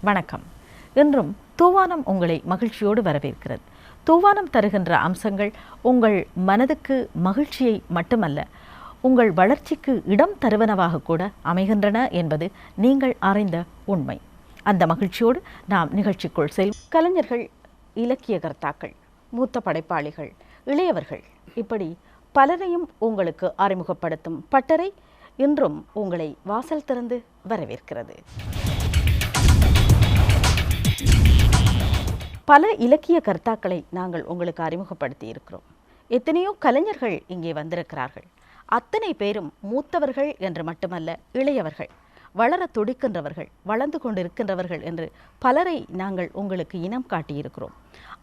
வணக்கம். இன்றும் தூவானம் உங்களை மகிழ்ச்சியோடு வரவேற்கிறது. தூவானம் தருகின்ற அம்சங்கள் உங்கள் மனதுக்கு மகிழ்ச்சியை மட்டுமல்ல, உங்கள் வளர்ச்சிக்கு இடம் தருவனவாக கூட அமைகின்றன என்பது நீங்கள் அறிந்த உண்மை. அந்த மகிழ்ச்சியோடு நாம் நிகழ்ச்சிக்குள் செல்வோம். கலைஞர்கள், இலக்கிய கர்த்தாக்கள், மூத்த படைப்பாளிகள், இளையவர்கள், இப்படி பலரையும் உங்களுக்கு அறிமுகப்படுத்தும் பட்டறை இன்றும் உங்களை வாசல் திறந்து வரவேற்கிறது. பல இலக்கிய கர்த்தாக்களை நாங்கள் உங்களுக்கு அறிமுகப்படுத்தி இருக்கிறோம். எத்தனையோ கலைஞர்கள் இங்கே வந்திருக்கிறார்கள். அத்தனை பேரும் மூத்தவர்கள் என்று மட்டுமல்ல, இளையவர்கள், வளர துடிக்கின்றவர்கள், வளர்ந்து கொண்டிருக்கின்றவர்கள் என்று பலரை நாங்கள் உங்களுக்கு இனம் காட்டியிருக்கிறோம்.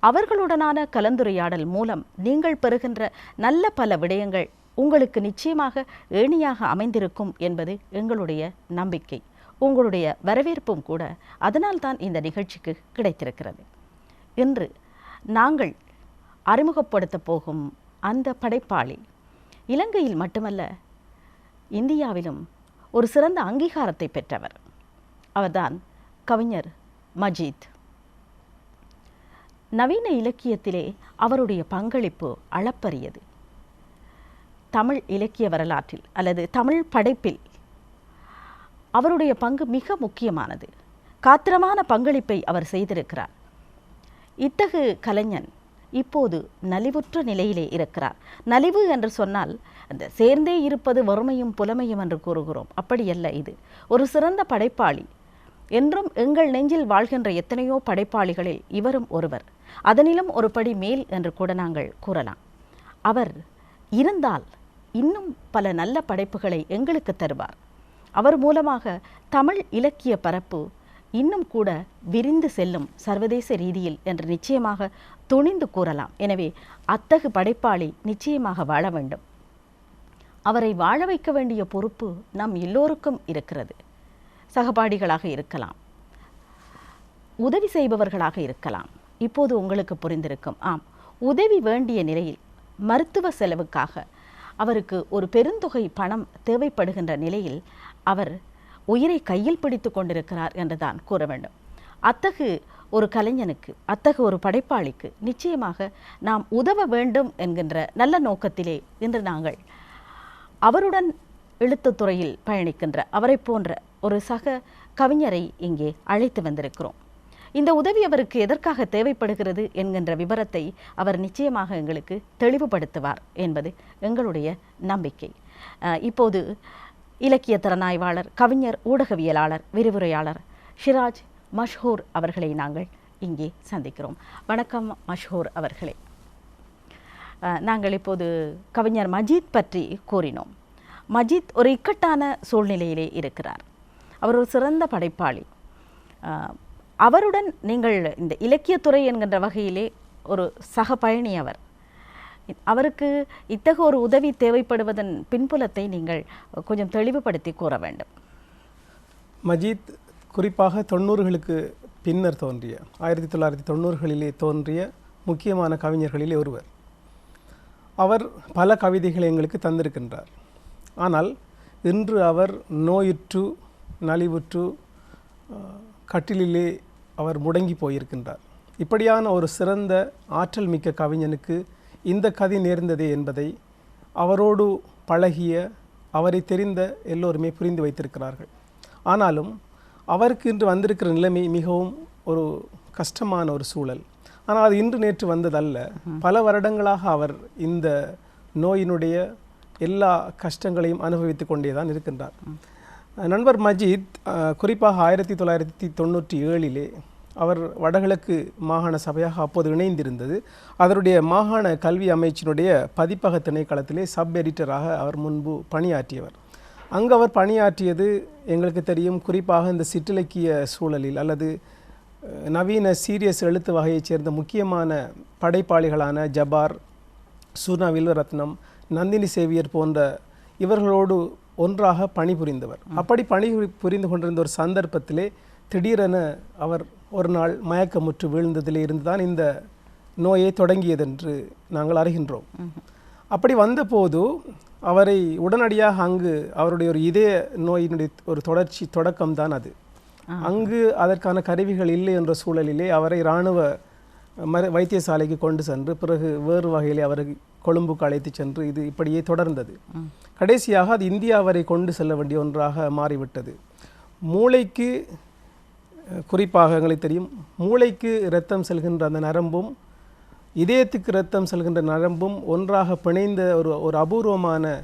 அவர்களுடனான கலந்துரையாடல் மூலம் நீங்கள் பெறுகின்ற நல்ல பல விடயங்கள் உங்களுக்கு நிச்சயமாக ஏணியாக அமைந்திருக்கும் என்பது எங்களுடைய நம்பிக்கை. உங்களுடைய வரவேற்பும் கூட அதனால்தான் இந்த நிகழ்ச்சிக்கு கிடைத்திருக்கிறது. இன்று நாங்கள் அறிமுகப்படுத்த போகும் அந்த படைப்பாளி இலங்கையில் மட்டுமல்ல, இந்தியாவிலும் ஒரு சிறந்த அங்கீகாரத்தை பெற்றவர். அவர்தான் கவிஞர் மஜீத். நவீன இலக்கியத்திலே அவருடைய பங்களிப்பு அளப்பரியது. தமிழ் இலக்கிய வரலாற்றில் அல்லது தமிழ் படைப்பில் அவருடைய பங்கு மிக முக்கியமானது. காத்திரமான பங்களிப்பை அவர் செய்திருக்கிறார். இத்தகு கலைஞன் இப்போது நலிவுற்ற நிலையிலே இருக்கிறார். நலிவு என்று சொன்னால் அந்த சேர்ந்தே இருப்பது வறுமையும் புலமையும் என்று கூறுகிறோம். அப்படியல்ல, இது ஒரு சிறந்த படைப்பாளி. என்றும் எங்கள் நெஞ்சில் வாழ்கின்ற எத்தனையோ படைப்பாளிகளில் இவரும் ஒருவர். அதனிலும் ஒரு படி மேல் என்று கூட நாங்கள் கூறலாம். அவர் இருந்தால் இன்னும் பல நல்ல படைப்புகளை எங்களுக்கு தருவார். அவர் மூலமாக தமிழ் இலக்கிய பரப்பு இன்னும் கூட விரிந்து செல்லும் சர்வதேச ரீதியில் என்று நிச்சயமாக துணிந்து கூறலாம். எனவே அத்தகு படைப்பாளி நிச்சயமாக வாழ வேண்டும். அவரை வாழ வைக்க வேண்டிய பொறுப்பு நம் எல்லோருக்கும் இருக்கிறது. சகபாடிகளாக இருக்கலாம், உதவி செய்பவர்களாக இருக்கலாம். இப்போது உங்களுக்கு புரிந்திருக்கும். ஆம், உதவி வேண்டிய நிலையில் மருத்துவ செலவுக்காக அவருக்கு ஒரு பெருந்தொகை பணம் தேவைப்படுகின்ற நிலையில் அவர் உயிரை கையில் பிடித்து கொண்டிருக்கிறார் என்றுதான் கூற வேண்டும். அத்தகு ஒரு கலைஞனுக்கு, அத்தகு ஒரு படைப்பாளிக்கு நிச்சயமாக நாம் உதவ வேண்டும் என்கின்ற நல்ல நோக்கத்திலே இன்று நாங்கள் அவருடன் எழுத்துத்துறையில் பயணிக்கின்ற அவரை போன்ற ஒரு சக கவிஞரை இங்கே அழைத்து வந்திருக்கிறோம். இந்த உதவி அவருக்கு எதற்காக தேவைப்படுகிறது என்கின்ற விவரத்தை அவர் நிச்சயமாக எங்களுக்கு தெளிவுபடுத்துவார் என்பது எங்களுடைய நம்பிக்கை. இப்போது இலக்கிய திறனாய்வாளர், கவிஞர், ஊடகவியலாளர், விரிவுரையாளர் ஷிராஜ் மஷ்ஹூர் அவர்களை நாங்கள் இங்கே சந்திக்கிறோம். வணக்கம் மஷ்ஹூர் அவர்களே. நாங்கள் இப்போது கவிஞர் மஜீத் பற்றி கூறினோம். மஜீத் ஒரு இக்கட்டான சூழ்நிலையிலே இருக்கிறார். அவர் ஒரு சிறந்த படைப்பாளி. அவருடன் நீங்கள் இந்த இலக்கியத்துறை என்கின்ற வகையிலே ஒரு சக பயணி. அவருக்கு இத்தகு ஒரு உதவி தேவைப்படுவதன் பின்புலத்தை நீங்கள் கொஞ்சம் தெளிவுபடுத்தி கூற வேண்டும். மஜீத் குறிப்பாக 90களுக்கு பின்னர் தோன்றிய 1990களிலே தோன்றிய முக்கியமான கவிஞர்களிலே ஒருவர். அவர் பல கவிதைகளை எங்களுக்கு தந்திருக்கின்றார். ஆனால் இன்று அவர் நோயுற்று நலிவுற்று கட்டிலிலே அவர் முடங்கி போயிருக்கின்றார். இப்படியான ஒரு சிறந்த ஆற்றல் மிக்க கவிஞனுக்கு இந்த கதி நேர்ந்ததே என்பதை அவரோடு பழகிய, அவரை தெரிந்த எல்லோருமே புரிந்து வைத்திருக்கிறார்கள். ஆனாலும் அவருக்கு இன்று வந்திருக்கிற நிலைமை மிகவும் ஒரு கஷ்டமான ஒரு சூழல். ஆனால் அது இன்று நேற்று வந்ததல்ல. பல வருடங்களாக அவர் இந்த நோயினுடைய எல்லா கஷ்டங்களையும் அனுபவித்து கொண்டே தான் இருக்கின்றார். நண்பர் மஜீத் குறிப்பாக 1997 அவர் வடகிழக்கு மாகாண சபையாக அப்போது இணைந்திருந்தது. அதனுடைய மாகாண கல்வி அமைச்சினுடைய பதிப்பக திணைக்களத்திலே சப் எடிட்டராக அவர் முன்பு பணியாற்றியவர். அங்கு அவர் பணியாற்றியது எங்களுக்கு தெரியும். குறிப்பாக இந்த சிற்றிலக்கிய சூழலில் அல்லது நவீன சீரியஸ் எழுத்து வகையைச் சேர்ந்த முக்கியமான படைப்பாளிகளான ஜபார், சூர்ணா வில்வரத்னம், நந்தினி சேவியர் போன்ற இவர்களோடு ஒன்றாக பணிபுரிந்தவர். அப்படி பணிபுரிந்து கொண்டிருந்த ஒரு சந்தர்ப்பத்திலே திடீரென அவர் ஒரு நாள் மயக்கமுற்று வீழ்ந்ததிலே இருந்துதான் இந்த நோயை தொடங்கியதென்று நாங்கள் அறிகின்றோம். அப்படி வந்தபோது அவரை உடனடியாக அங்கு அவருடைய ஒரு இதய நோயினுடைய ஒரு தொடக்கம்தான் அது. அங்கு அதற்கான கருவிகள் இல்லை என்ற சூழலிலே அவரை இராணுவ வைத்தியசாலைக்கு கொண்டு சென்று பிறகு வேறு வகையிலே அவரை கொழும்புக்கு அழைத்து சென்று இது இப்படியே தொடர்ந்தது. கடைசியாக அது இந்தியா வரை கொண்டு செல்ல வேண்டிய ஒன்றாக மாறிவிட்டது. மூளைக்கு குறிப்பாக எங்களுக்கு தெரியும், மூளைக்கு இரத்தம் செல்கின்ற அந்த நரம்பும் இதயத்துக்கு இரத்தம் செல்கின்ற நரம்பும் ஒன்றாக பிணைந்த ஒரு அபூர்வமான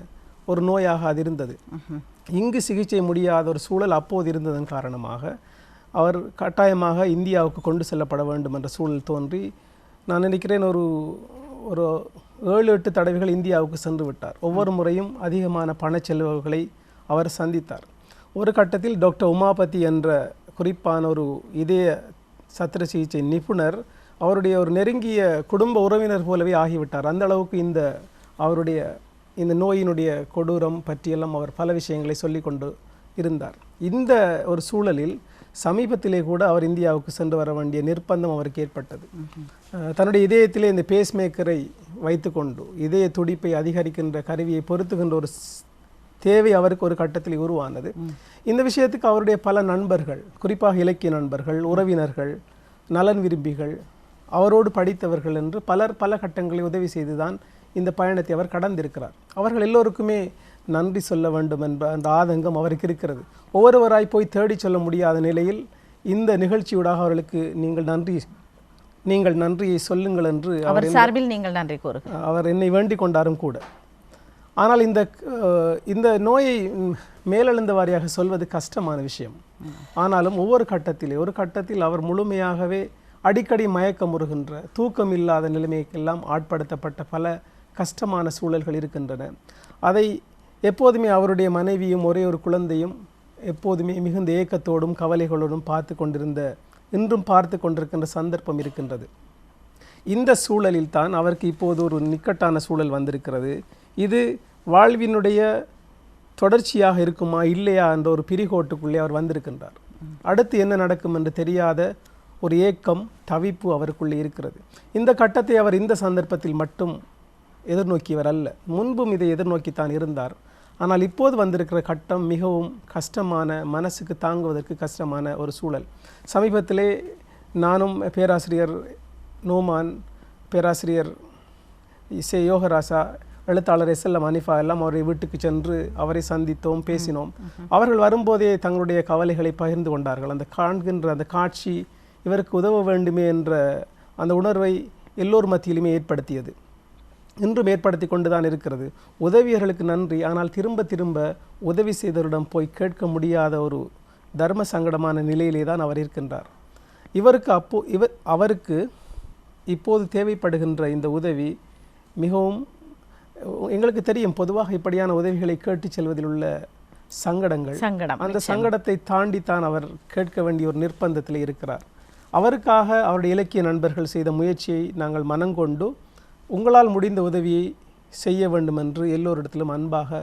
ஒரு நோயாக அது இருந்தது. இங்கு சிகிச்சை முடியாத ஒரு சூழல் அப்போது இருந்ததன் காரணமாக அவர் கட்டாயமாக இந்தியாவுக்கு கொண்டு செல்லப்பட வேண்டும் என்ற சூழல் தோன்றி, நான் நினைக்கிறேன் ஒரு 7-8 தடவைகள் இந்தியாவுக்கு சென்று விட்டார். ஒவ்வொரு முறையும் அதிகமான பண செலவுகளை அவர் சந்தித்தார். ஒரு கட்டத்தில் டாக்டர் உமாபதி என்ற குறிப்பான ஒரு இதய சத்திர சிகிச்சை நிபுணர் அவருடைய ஒரு நெருங்கிய குடும்ப உறவினர் போலவே ஆகிவிட்டார். அந்த அளவுக்கு அவருடைய இந்த நோயினுடைய கொடூரம் பற்றியெல்லாம் அவர் பல விஷயங்களை சொல்லி கொண்டு இருந்தார். இந்த ஒரு சூழலில் சமீபத்திலே கூட அவர் இந்தியாவுக்கு சென்று வர வேண்டிய நிர்பந்தம் அவருக்கு ஏற்பட்டது. தன்னுடைய இதயத்திலே இந்த பேஸ்மேக்கரை வைத்துக்கொண்டு இதய துடிப்பை அதிகரிக்கின்ற கருவியை பொருத்துகின்ற ஒரு தேவை அவருக்கு ஒரு கட்டத்தில் உருவானது. இந்த விஷயத்துக்கு அவருடைய பல நண்பர்கள், குறிப்பாக இலக்கிய நண்பர்கள், உறவினர்கள், நலன் விரும்பிகள், அவரோடு படித்தவர்கள் என்று பல கட்டங்களில் உதவி செய்துதான் இந்த பயணத்தை அவர் கடந்திருக்கிறார். அவர்கள் எல்லோருக்குமே நன்றி சொல்ல வேண்டும் என்ற அந்த ஆதங்கம் அவருக்கு இருக்கிறது. ஒவ்வொருவராய் போய் தேடி சொல்ல முடியாத நிலையில் இந்த நிகழ்ச்சியூடாக அவர்களுக்கு நீங்கள் நன்றியை சொல்லுங்கள் என்று அவர் சார்பில் நீங்கள் நன்றி கூறுங்கள். அவர் என்னை வேண்டிக் கொண்டாரும் கூட. ஆனால் இந்த நோயை மேலெழுந்த வாரியாக சொல்வது கஷ்டமான விஷயம். ஆனாலும் ஒரு கட்டத்தில் அவர் முழுமையாகவே அடிக்கடி மயக்கமுறுகின்ற, தூக்கம் இல்லாத நிலைமைக்கெல்லாம் ஆட்படுத்தப்பட்ட பல கஷ்டமான சூழல்கள் இருக்கின்றன. அதை எப்போதுமே அவருடைய மனைவியும் ஒரே ஒரு குழந்தையும் எப்போதுமே மிகுந்த ஏக்கத்தோடும் கவலைகளோடும் இன்றும் பார்த்து கொண்டிருக்கின்ற சந்தர்ப்பம் இருக்கின்றது. இந்த சூழலில் தான் அவருக்கு இப்போது ஒரு நிக்கட்டான சூழல் வந்திருக்கிறது. இது வாழ்வினுடைய தொடர்ச்சியாக இருக்குமா இல்லையா என்ற ஒரு பிரிகோட்டுக்குள்ளே அவர் வந்திருக்கின்றார். அடுத்து என்ன நடக்கும் என்று தெரியாத ஒரு ஏக்கம், தவிப்பு அவருக்குள்ளே இருக்கிறது. இந்த கட்டத்தை அவர் இந்த சந்தர்ப்பத்தில் மட்டும் எதிர்நோக்கியவர் அல்ல, முன்பும் இதை எதிர்நோக்கித்தான் இருந்தார். ஆனால் இப்போது வந்திருக்கிற கட்டம் மிகவும் கஷ்டமான, மனசுக்கு தாங்குவதற்கு கஷ்டமான ஒரு சூழல். சமீபத்திலே நானும் பேராசிரியர் நோமான், பேராசிரியர் இசை யோகராசா, எழுத்தாளர் SLM அனிஃபா எல்லாம் அவருடைய வீட்டுக்கு சென்று அவரை சந்தித்தோம், பேசினோம். அவர்கள் வரும்போதே தங்களுடைய கவலைகளை பகிர்ந்து கொண்டார்கள். அந்த காண்கின்ற அந்த காட்சி இவருக்கு உதவ வேண்டுமே என்ற அந்த உணர்வை எல்லோர் மத்தியிலுமே ஏற்படுத்தியது. இன்றும் ஏற்படுத்தி கொண்டு தான் இருக்கிறது. உதவியர்களுக்கு நன்றி. ஆனால் திரும்ப உதவி செய்தவரிடம் போய் கேட்க முடியாத ஒரு தர்ம சங்கடமான நிலையிலே தான் அவர் இருக்கின்றார். அவருக்கு இப்போது தேவைப்படுகின்ற இந்த உதவி மிகவும், எங்களுக்கு தெரியும், பொதுவாக இப்படியான உதவிகளை கேட்டு செல்வதில் உள்ள சங்கடம், அந்த சங்கடத்தை தாண்டித்தான் அவர் கேட்க வேண்டிய ஒரு நிர்பந்தத்தில் இருக்கிறார். அவருக்காக அவருடைய இலக்கிய நண்பர்கள் செய்த முயற்சியை நாங்கள் மனங்கொண்டு உங்களால் முடிந்த உதவியை செய்ய வேண்டும் என்று எல்லோரிடத்திலும் அன்பாக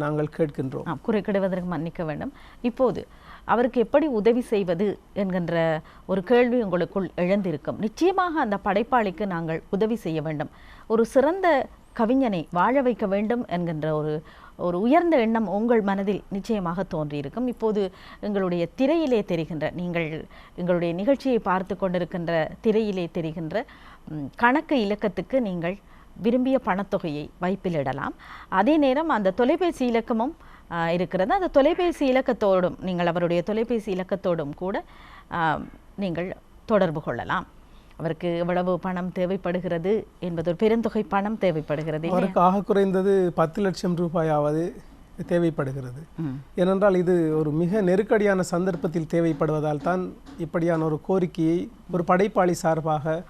நாங்கள் கேட்கின்றோம். குறைக்கிடுவதற்கு மன்னிக்க வேண்டும். இப்போது அவருக்கு எப்படி உதவி செய்வது என்கின்ற ஒரு கேள்வி உங்களுக்குள் எழுந்திருக்கும். நிச்சயமாக அந்த படைப்பாளிக்கு நாங்கள் உதவி செய்ய வேண்டும், ஒரு சிறந்த கவிஞனை வாழ வைக்க வேண்டும் என்கின்ற ஒரு உயர்ந்த எண்ணம் உங்கள் மனதில் நிச்சயமாக தோன்றியிருக்கும். இப்போது எங்களுடைய திரையிலே தெரிகின்ற, நீங்கள் எங்களுடைய நிகழ்ச்சியை பார்த்து கொண்டிருக்கின்ற திரையிலே தெரிகின்ற கணக்கு இலக்கத்துக்கு நீங்கள் விரும்பிய பணத்தொகையை வைப்பிலிடலாம். அதே நேரம் அந்த தொலைபேசி இலக்கமும் இருக்கிறது. அந்த தொலைபேசி இலக்கத்தோடும், நீங்கள் அவருடைய தொலைபேசி இலக்கத்தோடும் கூட நீங்கள் தொடர்பு கொள்ளலாம். அவருக்கு எவ்வளவு பணம் தேவைப்படுகிறது என்பது, ஒரு பெருந்தொகை பணம் தேவைப்படுகிறது. அவருக்கு ஆக குறைந்தது 10 லட்சம் ரூபாயாவது தேவைப்படுகிறது. ஏனென்றால் இது ஒரு மிக நெருக்கடியான சந்தர்ப்பத்தில் தேவைப்படுவதால் தான் இப்படியான ஒரு கோரிக்கையை ஒரு படைப்பாளி சார்பாக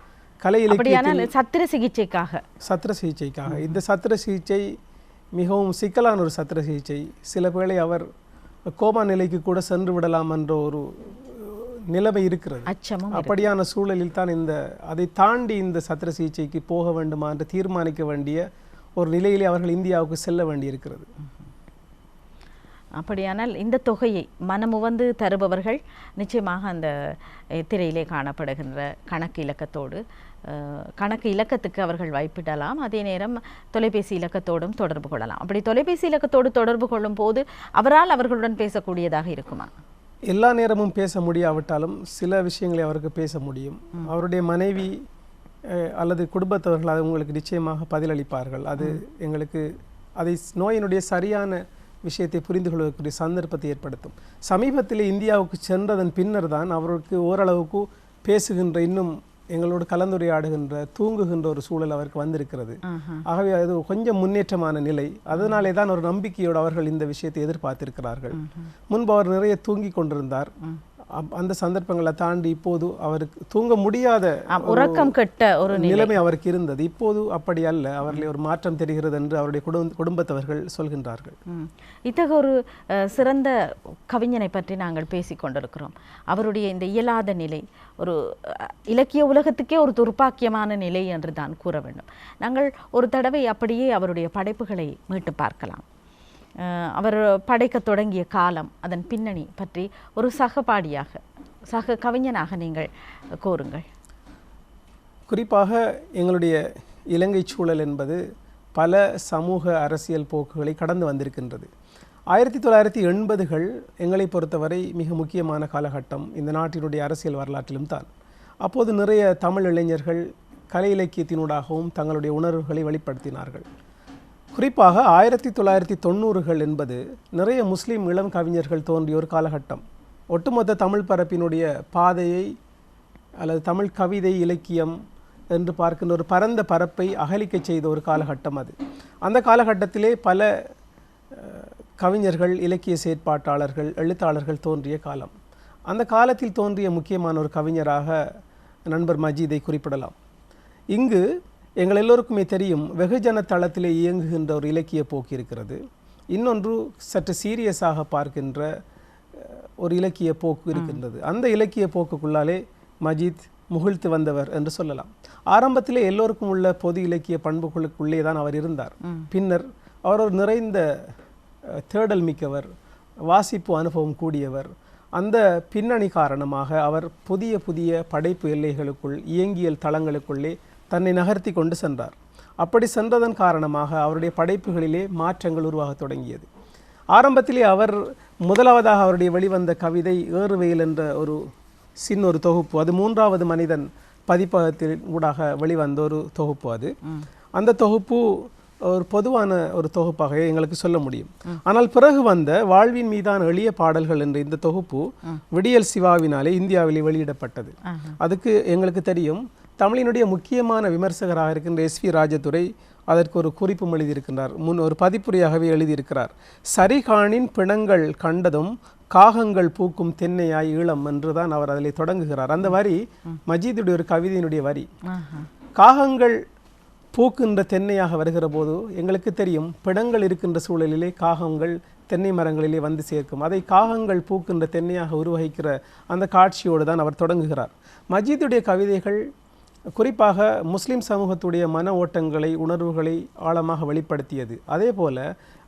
கலை இலக்கியத்தில் சத்திர சிகிச்சைக்காக இந்த சத்திர சிகிச்சை மிகவும் சிக்கலான ஒரு சத்திர சிகிச்சை. சில வேளை அவர் கோமா நிலைக்கு கூட சென்று விடலாம் என்ற ஒரு நிலைமை இருக்கிறது. அப்படியான சூழலில் தான் அதை தாண்டி இந்த சத்திர சிகிச்சைக்கு போக வேண்டுமா என்று தீர்மானிக்க வேண்டிய ஒரு நிலையிலே அவர்கள் இந்தியாவுக்கு செல்ல வேண்டியிருக்கிறது. அப்படியானால் இந்த தொகையை மனமுவந்து தருபவர்கள் நிச்சயமாக அந்த திரையிலே காணப்படுகின்ற கணக்கு இலக்கத்துக்கு அவர்கள் வைப்பிடலாம். அதே நேரம் தொலைபேசி இலக்கத்தோடும் தொடர்பு கொள்ளலாம். அப்படி தொலைபேசி இலக்கத்தோடு தொடர்பு கொள்ளும் போது அவரால் அவர்களுடன் பேசக்கூடியதாக இருக்குமா? எல்லா நேரமும் பேச முடியாவிட்டாலும் சில விஷயங்களை அவருக்கு பேச முடியும். அவருடைய மனைவி அல்லது குடும்பத்தவர்கள் அது உங்களுக்கு நிச்சயமாக பதிலளிப்பார்கள். அது எங்களுக்கு அதை நோயினுடைய சரியான விஷயத்தை புரிந்து கொள்வதற்குரிய சந்தர்ப்பத்தை ஏற்படுத்தும். சமீபத்தில் இந்தியாவுக்கு சென்றதன் பின்னர் தான் அவருக்கு ஓரளவுக்கு பேசுகின்ற, இன்னும் எங்களோடு கலந்துரையாடுகின்ற, தூங்குகின்ற ஒரு சூழல் அவருக்கு வந்திருக்கிறது. ஆகவே அது கொஞ்சம் முன்னேற்றமான நிலை. அதனாலே தான் ஒரு நம்பிக்கையோடு அவர்கள் இந்த விஷயத்தை எதிர்பார்த்திருக்கிறார்கள். முன்பு அவர் நிறைய தூங்கி கொண்டிருந்தார். அந்த சந்தர்ப்பங்களை தாண்டி இப்போது அவருக்கு தூங்க முடியாத உறக்கம் கெட்ட ஒரு நிலைமை அவருக்கு இருந்தது. இப்போது அப்படி அல்ல, அவர்களை ஒரு மாற்றம் தெரிகிறது என்று அவருடைய குடும்பத்தவர்கள் சொல்கின்றார்கள். இத்தகைய ஒரு சிறந்த கவிஞனை பற்றி நாங்கள் பேசிக் கொண்டிருக்கிறோம். அவருடைய இந்த இயலாத நிலை ஒரு இலக்கிய உலகத்துக்கே ஒரு துர்ப்பாக்கியமான நிலை என்று தான் கூற வேண்டும். நாங்கள் ஒரு தடவை அப்படியே அவருடைய படைப்புகளை மீட்டு பார்க்கலாம். அவர் படைக்க தொடங்கிய காலம், அதன் பின்னணி பற்றி ஒரு சகபாடியாக, சக கவிஞனாக நீங்கள் கூறுங்கள். குறிப்பாக எங்களுடைய இலங்கை சூழல் என்பது பல சமூக அரசியல் போக்குகளை கடந்து வந்திருக்கின்றது. 1980கள் எங்களை பொறுத்தவரை மிக முக்கியமான காலகட்டம் இந்த நாட்டினுடைய அரசியல் வரலாற்றிலும் தான். அப்போது நிறைய தமிழ் இளைஞர்கள் கலை இலக்கியத்தினூடாகவும் தங்களுடைய உணர்வுகளை வெளிப்படுத்தினார்கள். குறிப்பாக 1990கள் என்பது நிறைய முஸ்லீம் இளம் கவிஞர்கள் தோன்றிய ஒரு காலகட்டம். ஒட்டுமொத்த தமிழ் பரப்பினுடைய பாதையை அல்லது தமிழ் கவிதை இலக்கியம் என்று பார்க்கின்ற ஒரு பரந்த பரப்பை அகலிக்க செய்த ஒரு காலகட்டம் அது. அந்த காலகட்டத்திலே பல கவிஞர்கள், இலக்கிய செயற்பாட்டாளர்கள், எழுத்தாளர்கள் தோன்றிய காலம். அந்த காலத்தில் தோன்றிய முக்கியமான ஒரு கவிஞராக நண்பர் மஜீதை குறிப்பிடலாம். இங்கு எங்கள் எல்லோருக்குமே தெரியும், வெகுஜன தளத்திலே இயங்குகின்ற ஒரு இலக்கிய போக்கு இருக்கிறது. இன்னொன்று சற்று சீரியஸாக பார்க்கின்ற ஒரு இலக்கிய போக்கு இருக்கின்றது. அந்த இலக்கிய போக்குக்குள்ளாலே மஜீத் முகிழ்த்து வந்தவர் என்று சொல்லலாம். ஆரம்பத்திலே எல்லோருக்கும் உள்ள பொது இலக்கிய பண்புகளுக்குள்ளே தான் அவர் இருந்தார். பின்னர் அவர் ஒரு நிறைந்த தேடல் மிக்கவர், வாசிப்பு அனுபவம் கூடியவர். அந்த பின்னணி காரணமாக அவர் புதிய புதிய படைப்பு எல்லைகளுக்குள், இயங்கியல் தளங்களுக்குள்ளே தன்னை நகர்த்தி கொண்டு சென்றார். அப்படி சென்றதன் காரணமாக அவருடைய படைப்புகளிலே மாற்றங்கள் உருவாக தொடங்கியது. ஆரம்பத்திலே அவர் முதலாவதாக அவருடைய வெளிவந்த கவிதை ஏறுவெயில் என்ற ஒரு ஒரு தொகுப்பு. அது 3வது மனிதன் பதிப்பகத்தில் ஊடாக வெளிவந்த ஒரு தொகுப்பு. அது அந்த தொகுப்பு ஒரு பொதுவான ஒரு தொகுப்பாக எங்களுக்கு சொல்ல முடியும். ஆனால் பிறகு வந்த வாழ்வின் மீதான எளிய பாடல்கள் என்ற இந்த தொகுப்பு விடியல் சிவாவினாலே இந்தியாவிலே வெளியிடப்பட்டது. அதுக்கு எங்களுக்கு தெரியும், தமிழினுடைய முக்கியமான விமர்சகராக இருக்கின்ற SV ராஜதுரை அதற்கு ஒரு குறிப்பும் எழுதியிருக்கின்றார். ஒரு பதிப்புரையாகவே எழுதியிருக்கிறார். சரிகாணின் பிணங்கள் கண்டதும் காகங்கள் பூக்கும் தென்னையாய் ஈழம் என்றுதான் அவர் அதில் தொடங்குகிறார். அந்த வரி மஜீதுடைய ஒரு கவிதையினுடைய வரி. காகங்கள் பூக்கின்ற தென்னையாக வருகிற போது எங்களுக்கு தெரியும், பிணங்கள் இருக்கின்ற சூழலிலே காகங்கள் தென்னை மரங்களிலே வந்து சேர்க்கும். அதை காகங்கள் பூக்கின்ற தென்னையாக உருவகிக்கிற அந்த காட்சியோடு தான் அவர் தொடங்குகிறார். மஜீதுடைய கவிதைகள் குறிப்பாக முஸ்லிம் சமூகத்துடைய மன ஓட்டங்களை, உணர்வுகளை ஆழமாக வெளிப்படுத்தியது. அதே போல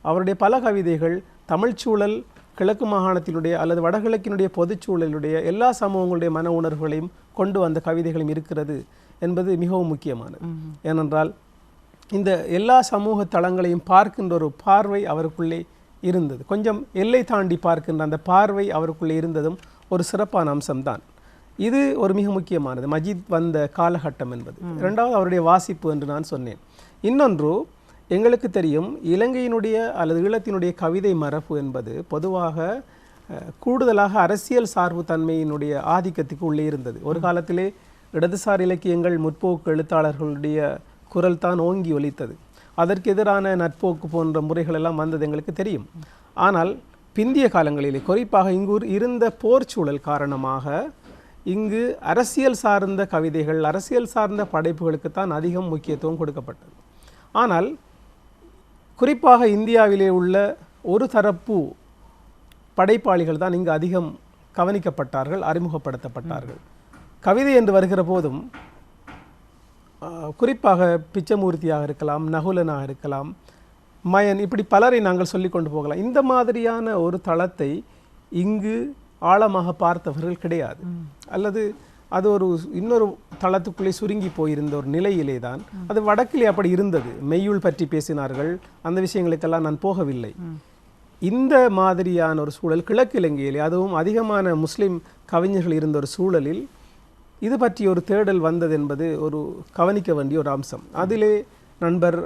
அவருடைய பல கவிதைகள் தமிழ்ச்சூழல், கிழக்கு மாகாணத்தினுடைய அல்லது வடகிழக்கினுடைய பொதுச்சூழலுடைய எல்லா சமூகங்களுடைய மன உணர்வுகளையும் கொண்டு வந்த கவிதைகளும் இருக்கிறது என்பது மிகவும் முக்கியமானது. ஏனென்றால் இந்த எல்லா சமூக தளங்களையும் பார்க்கின்ற ஒரு பார்வை அவருக்குள்ளே இருந்தது. கொஞ்சம் எல்லை தாண்டி பார்க்கின்ற அந்த பார்வை அவருக்குள்ளே இருந்ததும் ஒரு சிறப்பான அம்சம்தான். இது ஒரு மிக முக்கியமானது மஜீத் வந்த காலகட்டம் என்பது. இரண்டாவது அவருடைய வாசிப்பு என்று நான் சொன்னேன். இன்னொன்று எங்களுக்கு தெரியும், இலங்கையினுடைய அல்லது ஈழத்தினுடைய கவிதை மரபு என்பது பொதுவாக கூடுதலாக அரசியல் சார்பு தன்மையினுடைய ஆதிக்கத்துக்கு உள்ளே இருந்தது. ஒரு காலத்திலே இடதுசார் இலக்கியங்கள், முற்போக்கு எழுத்தாளர்களுடைய குரல் தான் ஓங்கி ஒலித்தது. அதற்கு எதிரான நட்போக்கு போன்ற முறைகள் எல்லாம் வந்தது எங்களுக்கு தெரியும். ஆனால் பிந்திய காலங்களிலே குறிப்பாக இங்கு இருந்த போர் சூழல் காரணமாக இங்கு அரசியல் சார்ந்த கவிதைகள், அரசியல் சார்ந்த படைப்புகளுக்குத்தான் அதிகம் முக்கியத்துவம் கொடுக்கப்பட்டது. ஆனால் குறிப்பாக இந்தியாவிலே உள்ள ஒரு தரப்பு படைப்பாளிகள் தான் இங்கு அதிகம் கவனிக்கப்பட்டார்கள், அறிமுகப்படுத்தப்பட்டார்கள். கவிதை என்று வருகிற போதும் குறிப்பாக பிச்சமூர்த்தியாக இருக்கலாம், நகுலனாக இருக்கலாம், மயன், இப்படி பலரை நாங்கள் சொல்லிக் கொண்டு போகலாம். இந்த மாதிரியான ஒரு தளத்தை இங்கு ஆழமாக பார்த்தவர்கள் கிடையாது. அல்லது அது ஒரு இன்னொரு தளத்துக்குள்ளே சுருங்கி போயிருந்த ஒரு நிலையிலே தான் அது வடக்கிலே அப்படி இருந்தது. மெய்யுள் பற்றி பேசினார்கள், அந்த விஷயங்களுக்கெல்லாம் நான் போகவில்லை. இந்த மாதிரியான ஒரு சூழல் கிழக்கு இலங்கையிலே, அதுவும் அதிகமான முஸ்லிம் கவிஞர்கள் இருந்த ஒரு சூழலில் இது பற்றி ஒரு தேடல் வந்தது என்பது ஒரு கவனிக்க வேண்டிய ஒரு அம்சம். அதிலே நண்பர்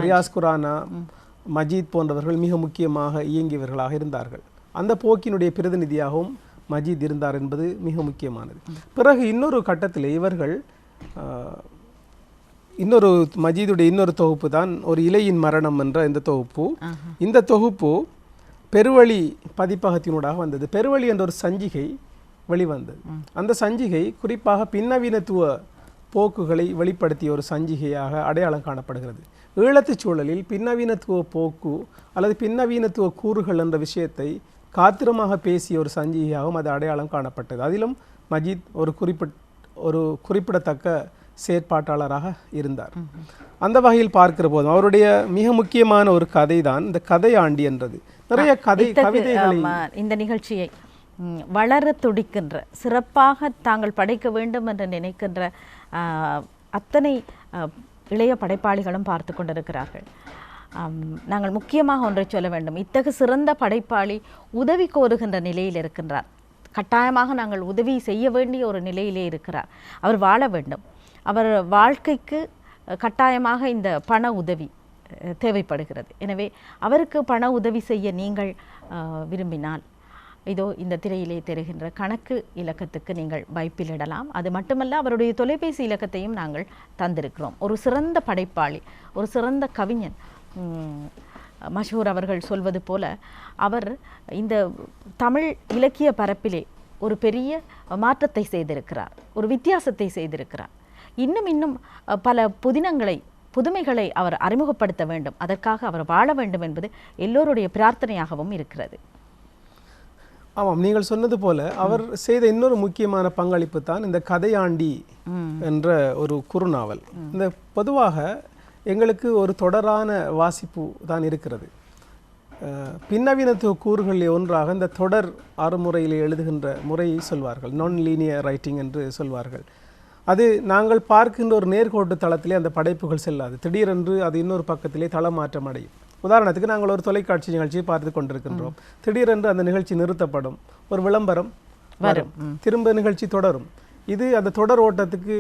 ரியாஸ் குரானா, மஜீத் போன்றவர்கள் மிக முக்கியமாக இயங்கியவர்களாக இருந்தார்கள். அந்த போக்கினுடைய பிரதிநிதியாகவும் மஜீத் இருந்தார் என்பது மிக முக்கியமானது. பிறகு இன்னொரு கட்டத்தில் இவர்கள் இன்னொரு மஜீதுடைய இன்னொரு தொகுப்பு தான் ஒரு இலையின் மரணம் என்ற இந்த தொகுப்பு. இந்த தொகுப்பு பெருவழி பதிப்பகத்தினூடாக வந்தது. பெருவழி என்ற ஒரு சஞ்சிகை வெளிவந்தது. அந்த சஞ்சிகை குறிப்பாக பின்னவீனத்துவ போக்குகளை வெளிப்படுத்திய ஒரு சஞ்சிகையாக அடையாளம் காணப்படுகிறது. ஈழத்து சூழலில் பின்னவீனத்துவ போக்கு அல்லது பின்னவீனத்துவ கூறுகள் என்ற விஷயத்தை காத்திரமாக பேசிய ஒரு சஞ்சிகையாகவும் அது அடையாளம் காணப்பட்டது. அதிலும் மஜீத் ஒரு குறிப்பிடத்தக்க செயற்பாட்டாளராக இருந்தார். அந்த வகையில் பார்க்கிற போதும் அவருடைய மிக முக்கியமான ஒரு கதை தான் இந்த கதையாண்டி என்றது. நிறைய கவிதைகளை இந்த நிகழ்ச்சியை வளர துடிக்கின்ற, சிறப்பாக தாங்கள் படைக்க வேண்டும் என்று நினைக்கின்ற அத்தனை இளைய படைப்பாளிகளும் பார்த்து கொண்டிருக்கிறார்கள். நாங்கள் முக்கியமாக ஒன்றை சொல்ல வேண்டும். இத்தகு சிறந்த படைப்பாளி உதவி கோருகின்ற நிலையில் இருக்கின்றார். கட்டாயமாக நாங்கள் உதவி செய்ய வேண்டிய ஒரு நிலையிலே இருக்கிறார். அவர் வாழ வேண்டும். அவர் வாழ்க்கைக்கு கட்டாயமாக இந்த பண உதவி தேவைப்படுகிறது. எனவே அவருக்கு பண உதவி செய்ய நீங்கள் விரும்பினால் இதோ இந்த திரையிலே தெரிகின்ற கணக்கு இலக்கத்துக்கு நீங்கள் வைப்பிலிடலாம். அது மட்டுமல்ல, அவருடைய தொலைபேசி இலக்கத்தையும் நாங்கள் தந்திருக்கிறோம். ஒரு சிறந்த படைப்பாளி, ஒரு சிறந்த கவிஞன். மஷூர் அவர்கள் சொல்வது போல அவர் இந்த தமிழ் இலக்கிய பரப்பிலே ஒரு பெரிய மாற்றத்தை செய்திருக்கிறார், ஒரு வித்தியாசத்தை செய்திருக்கிறார். இன்னும் பல புதுமைகளை அவர் அறிமுகப்படுத்த வேண்டும். அதற்காக அவர் வாழ வேண்டும் என்பது எல்லோருடைய பிரார்த்தனையாகவும் இருக்கிறது. ஆமாம், நீங்கள் சொன்னது போல அவர் செய்த இன்னொரு முக்கியமான பங்களிப்பு தான் இந்த கதையாண்டி என்ற ஒரு குறுநாவல். இந்த பொதுவாக எங்களுக்கு ஒரு தொடரான வாசிப்பு தான் இருக்கிறது. பின்னவீனத்துவ கூறுகளில் ஒன்றாக இந்த தொடர் அறுமுறையில் எழுதுகின்ற முறையை சொல்வார்கள், நான் லீனியர் ரைட்டிங் என்று சொல்வார்கள். அது நாங்கள் பார்க்கின்ற ஒரு நேர்கோட்டு தளத்திலே அந்த படைப்புகள் செல்லாது. திடீரென்று அது இன்னொரு பக்கத்திலே தளமாற்றம் அடையும். உதாரணத்துக்கு நாங்கள் ஒரு தொலைக்காட்சி நிகழ்ச்சியை பார்த்து கொண்டிருக்கின்றோம். திடீரென்று அந்த நிகழ்ச்சி நிறுத்தப்படும், ஒரு விளம்பரம் வரும், திரும்ப நிகழ்ச்சி தொடரும். இது அந்த தொடர் ஓட்டத்துக்கு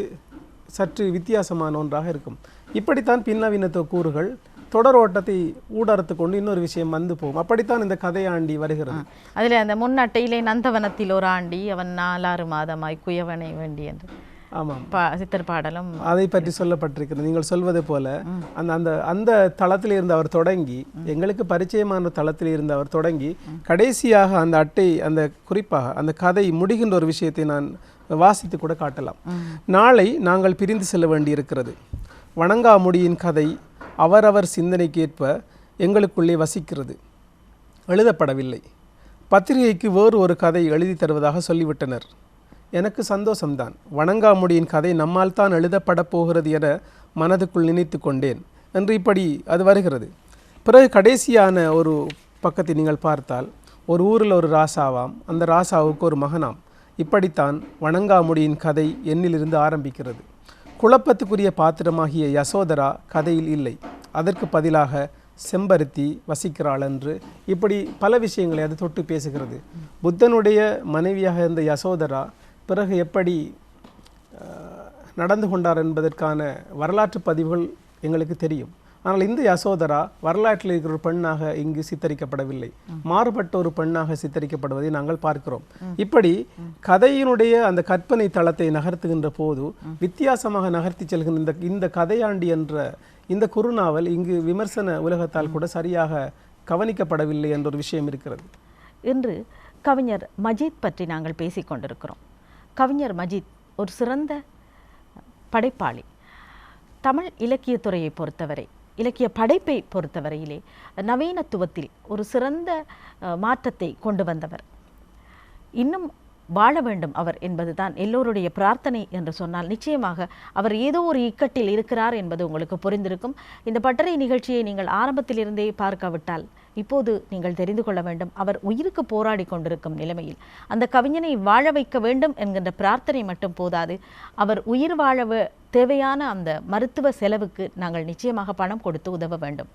சற்று வித்தியாசமான ஒன்றாக இருக்கும். இப்படித்தான் பின்னவீனத்துவ கூறுகள் தொடர் ஓட்டத்தை ஊடறுத்து கொண்டு இன்னொரு விஷயம் வந்து போகும். அப்படித்தான் இந்த கதையாண்டி வருகிறது. அதில் அந்த முன்னட்டையிலே நந்தவனத்தில் ஒரு ஆண்டி அவன் 4-6 மாதமாய் குயவனை வேண்டி என்று ஆமாம் சித்தர் பாடலும் அதை பற்றி சொல்லப்பட்டிருக்கிறது. நீங்கள் சொல்வது போல அந்த தளத்தில் இருந்து அவர் தொடங்கி, எங்களுக்கு பரிச்சயமான தளத்தில் இருந்து அவர் தொடங்கி கடைசியாக அந்த அட்டை, அந்த குறிப்பாக அந்த கதை முடிகின்ற ஒரு விஷயத்தை நான் வாசித்து கூட காட்டலாம். நாளை நாங்கள் பிரிந்து செல்ல வேண்டியிருக்கிறது. வணங்காமுடியின் கதை அவரவர் சிந்தனைக்கேற்ப எங்களுக்குள்ளே வசிக்கிறது, எழுதப்படவில்லை. பத்திரிகைக்கு வேறு ஒரு கதை எழுதி தருவதாக சொல்லிவிட்டனர். எனக்கு சந்தோஷம்தான். வணங்காமுடியின் கதை நம்மால் தான் எழுதப்பட போகிறது என மனதுக்குள் நினைத்து கொண்டேன் என்று இப்படி அது வருகிறது. பிறகு கடைசியான ஒரு பக்கத்தை நீங்கள் பார்த்தால், ஒரு ஊரில் ஒரு ராசாவாம், அந்த ராசாவுக்கு ஒரு மகனாம். இப்படித்தான் வணங்காமுடியின் கதை என்னிலிருந்து ஆரம்பிக்கிறது. குழப்பத்துக்குரிய பாத்திரமாகிய யசோதரா கதையில் இல்லை, அதற்கு பதிலாக செம்பருத்தி வசிக்கிறாள் என்று இப்படி பல விஷயங்களை அது தொட்டு பேசுகிறது. புத்தனுடைய மனைவியாக இருந்த யசோதரா பிறகு எப்படி நடந்து கொண்டார் என்பதற்கான வரலாற்று பதிவுகள் எங்களுக்கு தெரியும். ஆனால் இந்த யசோதரா வரலாற்றில் இருக்கிற ஒரு பெண்ணாக இங்கு சித்தரிக்கப்படவில்லை, மாறுபட்ட ஒரு பெண்ணாக சித்தரிக்கப்படுவதை நாங்கள் பார்க்கிறோம். இப்படி கதையினுடைய அந்த கற்பனை தளத்தை நகர்த்துகின்ற போது வித்தியாசமாக நகர்த்தி செல்கின்ற இந்த கதையாண்டி என்ற இந்த குறுநாவல் இங்கு விமர்சன உலகத்தால் கூட சரியாக கவனிக்கப்படவில்லை என்ற ஒரு விஷயம் இருக்கிறது. இன்று கவிஞர் மஜீத் பற்றி நாங்கள் பேசிக்கொண்டிருக்கிறோம். கவிஞர் மஜீத் ஒரு சிறந்த படைப்பாளி. தமிழ் இலக்கியத்துறையை பொறுத்தவரை, இலக்கிய படைப்பை பொறுத்தவரையிலே நவீனத்துவத்தில் ஒரு சிறந்த மாற்றத்தை கொண்டு வந்தவர். இன்னும் வாழ வேண்டும் அவர் என்பதுதான் எல்லோருடைய பிரார்த்தனை என்று சொன்னால் நிச்சயமாக அவர் ஏதோ ஒரு இக்கட்டில் இருக்கிறார் என்பது உங்களுக்கு புரிந்திருக்கும். இந்த பட்டறை நிகழ்ச்சியை நீங்கள் ஆரம்பத்திலிருந்தே பார்க்காவிட்டால் இப்போது நீங்கள் தெரிந்து கொள்ள வேண்டும், அவர் உயிருக்கு போராடி கொண்டிருக்கும் நிலைமையில் அந்த கவிஞனை வாழ வைக்க வேண்டும் என்கின்ற பிரார்த்தனை மட்டும் போதாது, அவர் உயிர் வாழ தேவையான அந்த மருத்துவ செலவுக்கு நாங்கள் நிச்சயமாக பணம் கொடுத்து உதவ வேண்டும்.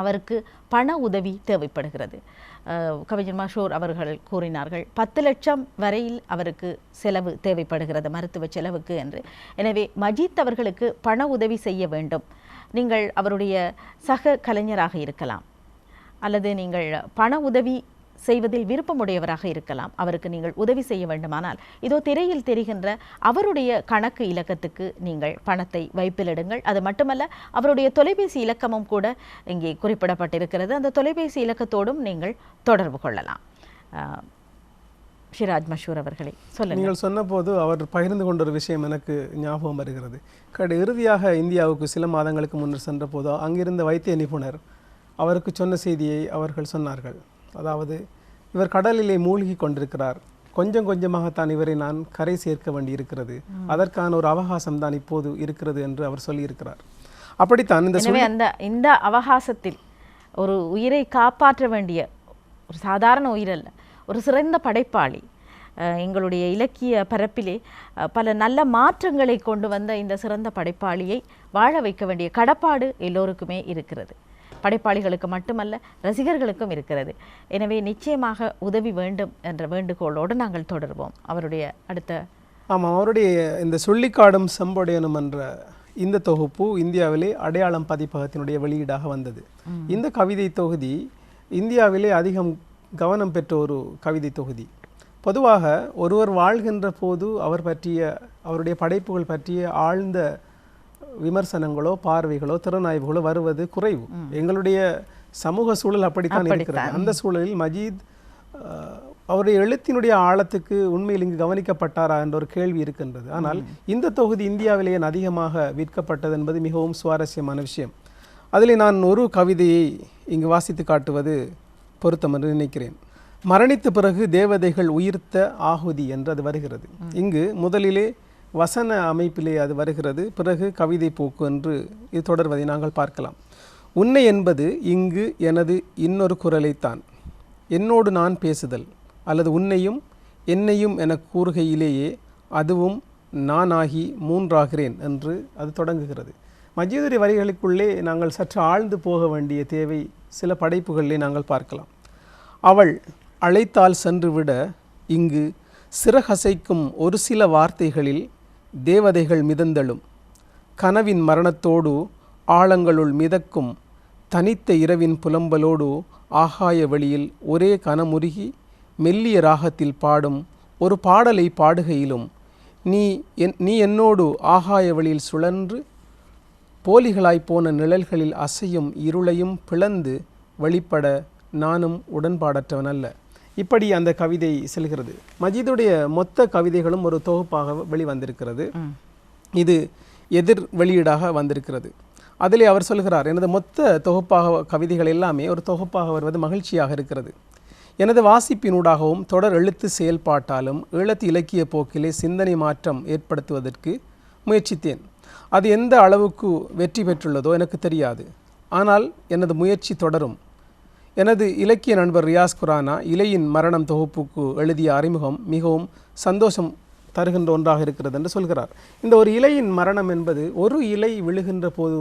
அவருக்கு பண உதவி தேவைப்படுகிறது. கவிஞர் மஷூர் அவர்கள் கூறினார்கள் 10 லட்சம் வரையில் அவருக்கு செலவு தேவைப்படுகிறது மருத்துவ செலவுக்கு என்று. எனவே மஜீத் அவர்களுக்கு பண உதவி செய்ய வேண்டும். நீங்கள் அவருடைய சக கலைஞராக இருக்கலாம், அல்லது நீங்கள் பண உதவி செய்வதில் விருப்பமுடையவராக இருக்கலாம். அவருக்கு நீங்கள் உதவி செய்ய வேண்டுமானால் இதோ திரையில் தெரிகின்ற அவருடைய கணக்கு இலக்கத்துக்கு நீங்கள் பணத்தை வைப்பிலிடுங்கள். அது மட்டுமல்ல, அவருடைய தொலைபேசி இலக்கமும் கூட இங்கே குறிப்பிடப்பட்டிருக்கிறது. அந்த தொலைபேசி இலக்கத்தோடும் நீங்கள் தொடர்பு கொள்ளலாம். ஷிராஜ் மஷூர் அவர்களை சொல்லுங்கள். நீங்கள் சொன்ன போது அவர் பகிர்ந்து கொண்ட ஒரு விஷயம் எனக்கு ஞாபகம் வருகிறது. இறுதியாக இந்தியாவுக்கு சில மாதங்களுக்கு முன்னர் சென்ற போது அங்கிருந்த வைத்திய நிபுணர் அவருக்கு சொன்ன செய்தியை அவர்கள் சொன்னார்கள். அதாவது, இவர் கடலிலே மூழ்கி கொண்டிருக்கிறார், கொஞ்சம் கொஞ்சமாகத்தான் இவரை நான் கரை சேர்க்க வேண்டி இருக்கிறது, அதற்கான ஒரு அவகாசம் தான் இப்போது இருக்கிறது என்று அவர் சொல்லியிருக்கிறார். அப்படித்தான் இந்த அவகாசத்தில் ஒரு உயிரை காப்பாற்ற வேண்டிய ஒரு சாதாரண உயிரல்ல, ஒரு சிறந்த படைப்பாளி, எங்களுடைய இலக்கிய பரப்பிலே பல நல்ல மாற்றங்களை கொண்டு வந்த இந்த சிறந்த படைப்பாளியை வாழ வைக்க வேண்டிய கடப்பாடு எல்லோருக்குமே இருக்கிறது. படைப்பாளிகளுக்கு மட்டுமல்ல, ரசிகர்களுக்கும் இருக்கிறது. எனவே நிச்சயமாக உதவி வேண்டும் என்ற வேண்டுகோளோடு நாங்கள் தொடர்வோம். அவருடைய அடுத்த அவருடைய இந்த சொல்லிக்காடும் செம்பொடையனும் என்ற இந்த தொகுப்பு இந்தியாவிலே அடையாளம் பதிப்பகத்தினுடைய வெளியீடாக வந்தது. இந்த கவிதை தொகுதி இந்தியாவிலே அதிகம் கவனம் பெற்ற ஒரு கவிதை தொகுதி. பொதுவாக ஒருவர் வாழ்கின்ற போது அவருடைய படைப்புகள் பற்றிய ஆழ்ந்த விமர்சனங்களோ பார்வைகளோ திறனாய்வுகளோ வருவது குறைவு. எங்களுடைய சமூக சூழல் அப்படித்தான் இருக்கிறது. அந்த சூழலில் மஜீத் அவருடைய எழுத்தினுடைய ஆழத்துக்கு உண்மையில் இங்கு கவனிக்கப்பட்டாரா என்ற ஒரு கேள்வி இருக்கின்றது. ஆனால் இந்த தொகுதி இந்தியாவிலேயே அதிகமாக விற்கப்பட்டது என்பது மிகவும் சுவாரஸ்யமான விஷயம். அதில் நான் ஒரு கவிதையை இங்கு வாசித்து காட்டுவது பொருத்தம் என்று நினைக்கிறேன். மரணித்த பிறகு தேவதைகள் உயிர்த்த ஆகுதி என்று அது வருகிறது. இங்கு முதலிலே வசன அமைப்பிலே அது வருகிறது, பிறகு கவிதை போக்கு என்று இது தொடர்வதை நாங்கள் பார்க்கலாம். உன்னை என்பது இங்கு எனது இன்னொரு குரலைத்தான், என்னோடு நான் பேசுதல், அல்லது உன்னையும் என்னையும் என கூறுகையிலேயே அதுவும் நானாகி மூன்றாகிறேன் என்று அது தொடங்குகிறது. மஜீதுடைய வரிகளுக்குள்ளே நாங்கள் சற்று ஆழ்ந்து போக வேண்டிய தேவை சில படைப்புகளிலே நாங்கள் பார்க்கலாம். அவள் அழைத்தால் சென்று விட இங்கு சிறகசைக்கும் ஒரு சில வார்த்தைகளில் தேவதைகள் மிதந்தளும், கனவின் மரணத்தோடு ஆழங்களுள் மிதக்கும் தனித்த இரவின் புலம்பலோடு ஆகாய வெளியில் ஒரே கனமுருகி மெல்லிய ராகத்தில் பாடும் ஒரு பாடலை பாடுகையிலும் நீ என்னோடு ஆகாய வெளியில் சுழன்று போலிகளாய்ப்போன நிழல்களில் அசையும் இருளையும் பிளந்து வெளிப்பட நானும் உடன்பாடற்றவன் அல்ல. இப்படி அந்த கவிதை செல்கிறது. மஜீதுடைய மொத்த கவிதைகளும் ஒரு தொகுப்பாக வெளிவந்திருக்கிறது. இது எதிர் வெளியீடாக வந்திருக்கிறது. அதிலே அவர் சொல்கிறார், எனது மொத்த தொகுப்பாக கவிதைகள் எல்லாமே ஒரு தொகுப்பாக வருவது மகிழ்ச்சியாக இருக்கிறது. எனது வாசிப்பினூடாகவும் தொடர் எழுத்து செயல்பாட்டாலும் ஈழத்து இலக்கிய போக்கிலே சிந்தனை மாற்றம் ஏற்படுத்துவதற்கு முயற்சித்தேன். அது எந்த அளவுக்கு வெற்றி பெற்றுள்ளதோ எனக்கு தெரியாது. ஆனால் எனது முயற்சி தொடரும். எனது இலக்கிய நண்பர் ரியாஸ் குரானா இலையின் மரணம் தொகுப்புக்கு எழுதிய அறிமுகம் மிகவும் சந்தோஷம் தருகின்ற ஒன்றாக இருக்கிறது என்று சொல்கிறார். இந்த ஒரு இலையின் மரணம் என்பது ஒரு இலை விழுகின்ற போது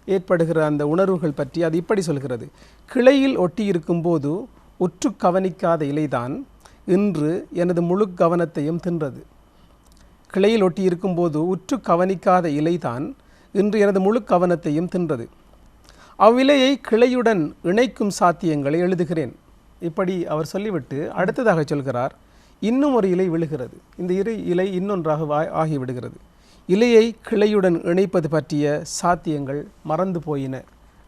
ஏற்படுகிற அந்த உணர்வுகள் பற்றி அது இப்படி சொல்கிறது. கிளையில் ஒட்டி இருக்கும் போது உற்று கவனிக்காத இலைதான் இன்று எனது முழு கவனத்தையும் தின்றது. கிளையில் ஒட்டி இருக்கும் போது உற்று கவனிக்காத இலைதான் இன்று எனது முழு கவனத்தையும் தின்றது. அவ்விலையை கிளையுடன் இணைக்கும் சாத்தியங்களை எழுதுகிறேன். இப்படி அவர் சொல்லிவிட்டு அடுத்ததாக சொல்கிறார், இன்னும் ஒரு இலை விழுகிறது, இந்த இலை இன்னொன்றாக ஆகிவிடுகிறது. இலையை கிளையுடன் இணைப்பது பற்றிய சாத்தியங்கள் மறந்து போயின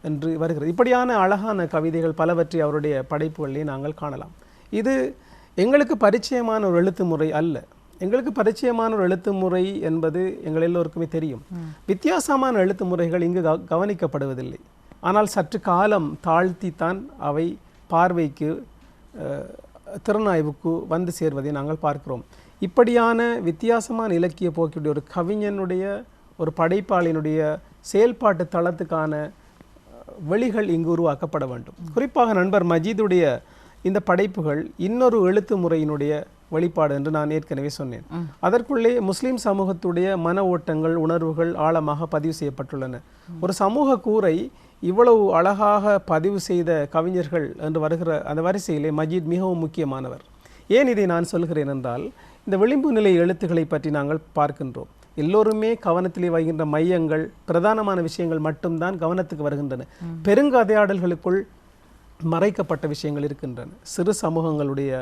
என்று வருகிறது. இப்படியான அழகான கவிதைகள் பலவற்றை அவருடைய படைப்புகளிலே நாங்கள் காணலாம். இது எங்களுக்கு பரிச்சயமான ஒரு எழுத்து முறை அல்ல. எங்களுக்கு பரிச்சயமான ஒரு எழுத்து முறை என்பது எங்கள் எல்லோருக்குமே தெரியும். வித்தியாசமான எழுத்து முறைகள் இங்கு கவனிக்கப்படுவதில்லை. ஆனால் சற்று காலம் தாழ்த்தித்தான் அவை பார்வைக்கு திறனாய்வுக்கு வந்து சேர்வதை நாங்கள் பார்க்கிறோம். இப்படியான வித்தியாசமான இலக்கிய போக்கியுடைய ஒரு கவிஞனுடைய ஒரு படைப்பாளினுடைய செயல்பாட்டு தளத்துக்கான வெளிகள் இங்கு உருவாக்கப்பட வேண்டும். குறிப்பாக நண்பர் மஜீதுடைய இந்த படைப்புகள் இன்னொரு எழுத்து முறையினுடைய வெளிப்பாடு என்று நான் ஏற்கனவே சொன்னேன். அதற்குள்ளே முஸ்லிம் சமூகத்துடைய மன ஓட்டங்கள், உணர்வுகள் ஆழமாக பதிவு செய்யப்பட்டுள்ளன. ஒரு சமூக கூரை இவ்வளவு அழகாக பதிவு செய்த கவிஞர்கள் என்று வருகிற அந்த வரிசையிலே மஜீத் மிகவும் முக்கியமானவர். ஏன் இதை நான் சொல்கிறேன் என்றால், இந்த விளிம்பு நிலை எழுத்துக்களை பற்றி நாங்கள் பார்க்கின்றோம். எல்லோருமே கவனத்திலே வருகின்ற மையங்கள், பிரதானமான விஷயங்கள் மட்டும்தான் கவனத்துக்கு வருகின்றன. பெருங்கதையாடல்களுக்குள் மறைக்கப்பட்ட விஷயங்கள் இருக்கின்றன. சிறு சமூகங்களுடைய,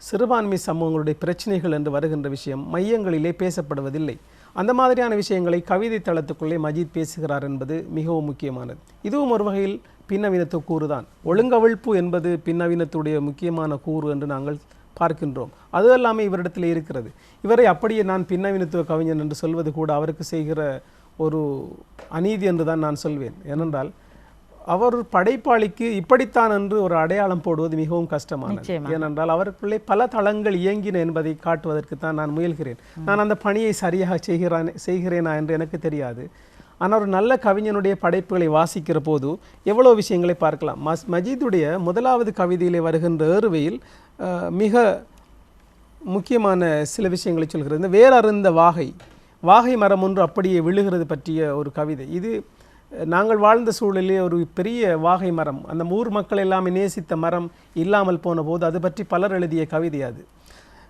சிறுபான்மை சமூகங்களுடைய பிரச்சனைகள் என்று வருகின்ற விஷயம் மையங்களிலே பேசப்படுவதில்லை. அந்த மாதிரியான விஷயங்களை கவிதை தளத்துக்குள்ளே மஜீத் பேசுகிறார் என்பது மிகவும் முக்கியமானது. இதுவும் ஒரு வகையில் பின்னவீனத்து கூறு தான். ஒழுங்கவிழ்ப்பு என்பது பின்னவீனத்துடைய முக்கியமான கூறு என்று நாங்கள் பார்க்கின்றோம். அது எல்லாமே இவரிடத்தில் இருக்கிறது. இவரை அப்படியே நான் பின்னவீனத்துவ கவிஞன் என்று சொல்வது கூட அவருக்கு செய்கிற ஒரு அநீதி என்று தான் நான் சொல்வேன். ஏனென்றால் அவர் படைப்பாளிக்கு இப்படித்தான் என்று ஒரு அடையாளம் போடுவது மிகவும் கஷ்டமானது. ஏனென்றால் அவருக்குள்ளே பல தளங்கள் இயங்கின என்பதை காட்டுவதற்கு தான் நான் முயல்கிறேன். நான் அந்த பணியை சரியாக செய்கிறேனா என்று எனக்கு தெரியாது. ஆனால் ஒரு நல்ல கவிஞனுடைய படைப்புகளை வாசிக்கிற போது எவ்வளோ விஷயங்களை பார்க்கலாம். மஜீதுடைய முதலாவது கவிதையிலே வருகின்ற ஏறுவையில் மிக முக்கியமான சில விஷயங்களை சொல்கிறது. இந்த வேறறுந்த வாகை மரம் ஒன்று அப்படியே விழுகிறது பற்றிய ஒரு கவிதை. இது நாங்கள் வாழ்ந்த சூழலிலே ஒரு பெரிய வாகை மரம், அந்த ஊர் மக்கள் எல்லாமே நேசித்த மரம் இல்லாமல் போன போது அது பற்றி பலர் எழுதிய கவிதை அது.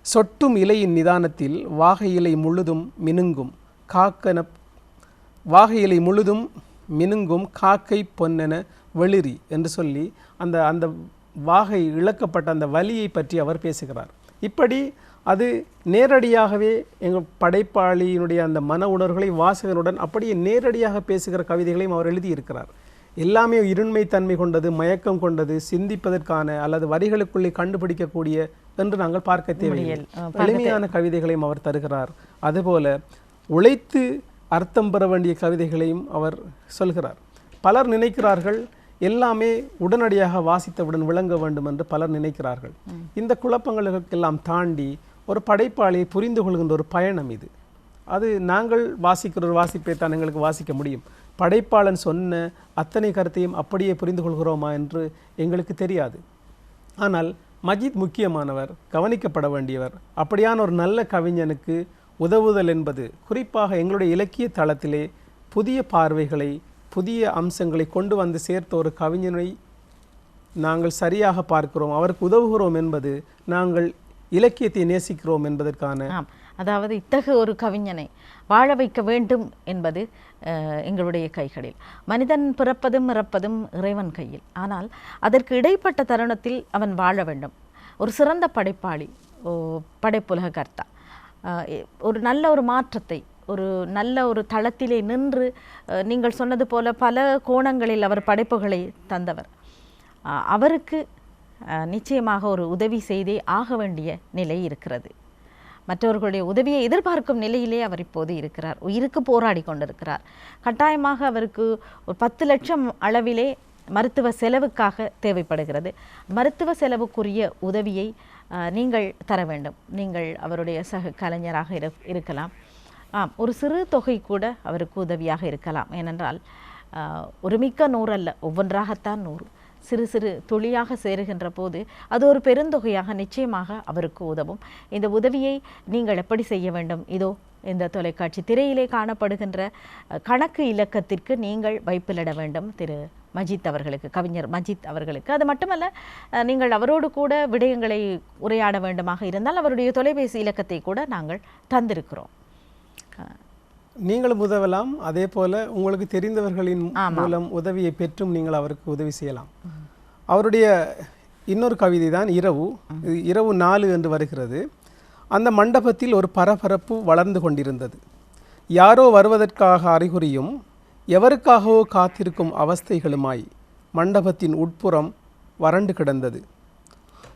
சொட்டும் இலையின் நிதானத்தில் வாகை இலை முழுதும் மினுங்கும் காக்கை பொன்னென வெளிரி என்று சொல்லி அந்த வாகை இழக்கப்பட்ட அந்த வலியை பற்றி அவர் பேசுகிறார். இப்படி அது நேரடியாகவே எங்கள் படைப்பாளியினுடைய அந்த மன உணர்வுகளை வாசகனுடன் அப்படியே நேரடியாக பேசுகிற கவிதைகளையும் அவர் எழுதியிருக்கிறார். எல்லாமே இருண்மை தன்மை கொண்டது, மயக்கம் கொண்டது, சிந்திப்பதற்கான அல்லது வரிகளுக்குள்ளே கண்டுபிடிக்கக்கூடிய என்று நாங்கள் பார்க்க தேவையில்லை. எளிமையான கவிதைகளையும் அவர் தருகிறார். அதுபோல உழைத்து அர்த்தம் பெற வேண்டிய கவிதைகளையும் அவர் சொல்கிறார். பலர் நினைக்கிறார்கள் எல்லாமே உடனடியாக வாசித்தவுடன் விளங்க வேண்டும் என்று பலர் நினைக்கிறார்கள். இந்த குழப்பங்களுக்கெல்லாம் தாண்டி ஒரு படைப்பாளியை புரிந்து கொள்கின்ற ஒரு பயணம் இது. அது நாங்கள் வாசிக்கிற ஒரு வாசிப்பை தான் எங்களுக்கு வாசிக்க முடியும். படைப்பாளன் சொன்ன அத்தனை கருத்தையும் அப்படியே புரிந்து கொள்கிறோமா என்று எங்களுக்கு தெரியாது. ஆனால் மஜீத் முக்கியமானவர், கவனிக்கப்பட வேண்டியவர். அப்படியான ஒரு நல்ல கவிஞனுக்கு உதவுதல் என்பது குறிப்பாக எங்களுடைய இலக்கிய தளத்திலே புதிய பார்வைகளை, புதிய அம்சங்களை கொண்டு வந்து சேர்த்த ஒரு கவிஞனை நாங்கள் சரியாக பார்க்கிறோம், அவருக்கு உதவுகிறோம் என்பது நாங்கள் இலக்கியத்தை நேசிக்கிறோம் என்பதற்கான. அதாவது இத்தகைய ஒரு கவிஞனை வாழ வைக்க வேண்டும் என்பது எங்களுடைய கைகளில். மனிதன் பிறப்பதும் இறப்பதும் இறைவன் கையில். ஆனால் அதற்கு இடைப்பட்ட தருணத்தில் அவன் வாழ வேண்டும். ஒரு சிறந்த படைப்பாளி, படைப்புலக கர்த்தா, ஒரு நல்ல ஒரு மாற்றத்தை, ஒரு நல்ல ஒரு தளத்திலே நின்று நீங்கள் சொன்னது போல பல கோணங்களில் அவர் படைப்புகளை தந்தவர். அவருக்கு நிச்சயமாக ஒரு உதவி செய்தே ஆக வேண்டிய நிலை இருக்கிறது. மற்றவர்களுடைய உதவியை எதிர்பார்க்கும் நிலையிலே அவர் இப்போது இருக்கிறார். உயிருக்கு போராடி கொண்டிருக்கிறார். கட்டாயமாக அவருக்கு ஒரு 10 லட்சம் அளவிலே மருத்துவ செலவுக்காக தேவைப்படுகிறது. மருத்துவ செலவுக்குரிய உதவியை நீங்கள் தர வேண்டும். நீங்கள் அவருடைய சக கலைஞராக இருக்கலாம். ஒரு சிறு தொகை கூட அவருக்கு உதவியாக இருக்கலாம். ஏனென்றால் ஒரு மிக்க 100 அல்ல, ஒவ்வொன்றாகத்தான் 100 சிறு சிறு துளியாக சேருகின்ற போது அது ஒரு பெருந்தொகையாக நிச்சயமாக அவருக்கு உதவும். இந்த உதவியை நீங்கள் எப்படி செய்ய வேண்டும்? இதோ இந்த தொலைக்காட்சி திரையிலே காணப்படுகின்ற கணக்கு இலக்கத்திற்கு நீங்கள் வைப்பிலிட வேண்டும் திரு மஜீத் அவர்களுக்கு, கவிஞர் மஜீத் அவர்களுக்கு. அது மட்டுமல்ல, நீங்கள் அவரோடு கூட விடயங்களை உரையாட வேண்டுமாக இருந்தால் அவருடைய தொலைபேசி இலக்கத்தை கூட நாங்கள் தந்திருக்கிறோம். நீங்களும் உதவலாம். அதே போல உங்களுக்கு தெரிந்தவர்களின் மூலம் உதவியை பெற்றும் நீங்கள் அவருக்கு உதவி செய்யலாம். அவருடைய இன்னொரு கவிதை தான் இரவு 4 என்று வருகிறது. அந்த மண்டபத்தில் ஒரு பரபரப்பு வளர்ந்து கொண்டிருந்தது. யாரோ வருவதற்காக அறிகுறியும் எவருக்காகவோ காத்திருக்கும் அவஸ்தைகளுமாய் மண்டபத்தின் உட்புறம் வறண்டு கிடந்தது.